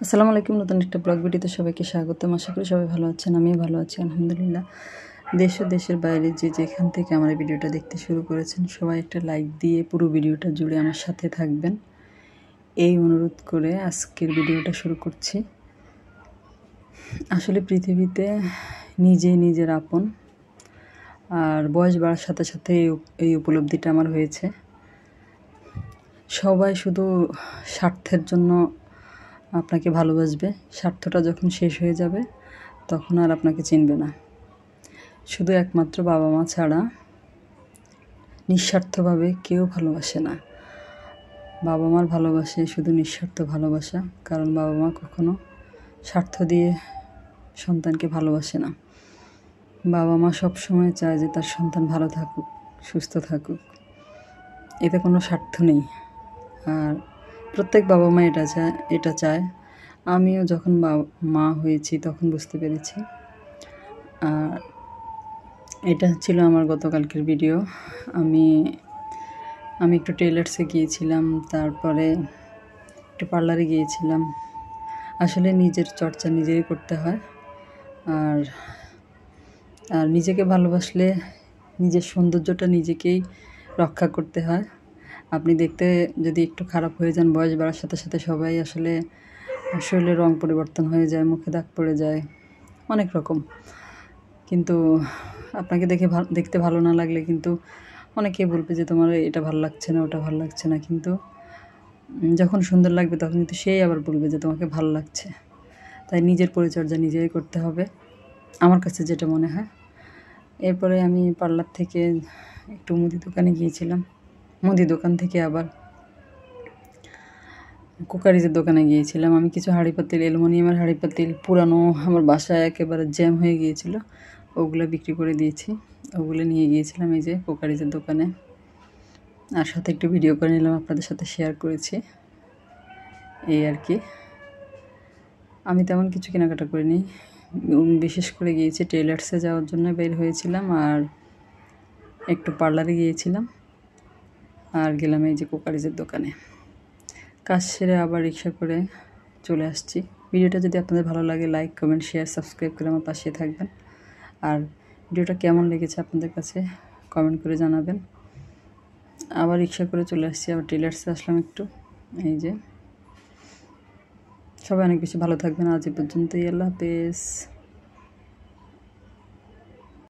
আসসালামু আলাইকুম। নতুন একটা ব্লগ ভিডিওতে সবাইকে স্বাগতম। আশা করি সবাই ভালো আছেন, আমিও ভালো আছি আলহামদুলিল্লাহ। দেশ ও দেশের বাইরে যে যেখান থেকে আমার এই ভিডিওটা দেখতে শুরু করেছেন সবাই একটা লাইক দিয়ে পুরো ভিডিওটা জুড়ে আমার সাথে থাকবেন এই অনুরোধ করে আজকের ভিডিওটা শুরু করছি। আসলে পৃথিবীতে নিজের আপন, আর বয়স বাড়ার সাথে সাথে এই উপলব্ধিটা আমার হয়েছে। সবাই শুধু স্বার্থের জন্য আপনাকে ভালোবাসবে, স্বার্থটা যখন শেষ হয়ে যাবে তখন আর আপনাকে চিনবে না। শুধু একমাত্র বাবা মা ছাড়া নিঃস্বার্থভাবে কেউ ভালোবাসে না। বাবা মার ভালোবাসে শুধু নিঃস্বার্থ ভালোবাসা, কারণ বাবা মা কখনো স্বার্থ দিয়ে সন্তানকে ভালোবাসে না। বাবা মা সবসময় চায় যে তার সন্তান ভালো থাকুক, সুস্থ থাকুক, এতে কোনো স্বার্থ নেই। আর প্রত্যেক বাবা মা এটা চায়। আমিও যখন মা হয়েছি তখন বুঝতে পেরেছি। আর এটা ছিল আমার গতকালকের ভিডিও। আমি একটু টেলার্সে গিয়েছিলাম, তারপরে একটু পার্লারে গিয়েছিলাম। আসলে নিজের চর্চা নিজেরই করতে হয়। আর নিজেকে ভালোবাসলে নিজের সৌন্দর্যটা নিজেকেই রক্ষা করতে হয়। আপনি দেখতে যদি একটু খারাপ হয়ে যান, বয়স বাড়ার সাথে সাথে সবাই আসলে শরীরের রং পরিবর্তন হয়ে যায়, মুখে দাগ পড়ে যায়, অনেক রকম। কিন্তু আপনাকে দেখতে ভালো না লাগলে কিন্তু অনেকে বলবে যে তোমার এটা ভালো লাগছে না, ওটা ভালো লাগছে না। কিন্তু যখন সুন্দর লাগবে তখন কিন্তু সেই আবার বলবে যে তোমাকে ভালো লাগছে। তাই নিজের পরিচর্যা নিজেই করতে হবে, আমার কাছে যেটা মনে হয়। এরপরে আমি পার্লার থেকে একটু মুদি দোকানে গিয়েছিলাম। মুদি দোকান থেকে আবার কুকারিজের দোকানে গিয়েছিলাম। আমি কিছু হাঁড়ি পাতিল, অ্যালুমিনিয়ামের হাঁড়ি পাতিল পুরানো আমার বাসায় একেবারে জ্যাম হয়ে গিয়েছিল, ওগুলো বিক্রি করে দিয়েছি। ওগুলো নিয়ে গিয়েছিলাম এই যে কুকারিজের দোকানে। আর সাথে একটু ভিডিও করে নিলাম, আপনাদের সাথে শেয়ার করেছি, এই আর কি। আমি তেমন কিছু কেনাকাটা করিনি, বিশেষ করে গিয়েছি টেলার্সে যাওয়ার জন্য বের হয়েছিলাম, আর একটু পার্লারে গিয়েছিলাম, আর গেলাম এই যে কুকারিজের দোকানে। কাজ সেরে আবার রিক্সা করে চলে আসছি। ভিডিওটা যদি আপনাদের ভালো লাগে লাইক, কমেন্ট, শেয়ার, সাবস্ক্রাইব করে আমার পাশে থাকবেন। আর ভিডিওটা কেমন লেগেছে আপনাদের কাছে কমেন্ট করে জানাবেন। আবার রিক্সা করে চলে আসছি, আবার টেলার্সে আসলাম একটু। এই যে সবাই অনেক বেশি ভালো থাকবেন। আজ এই পর্যন্তই, আল্লাহ হাফেজ।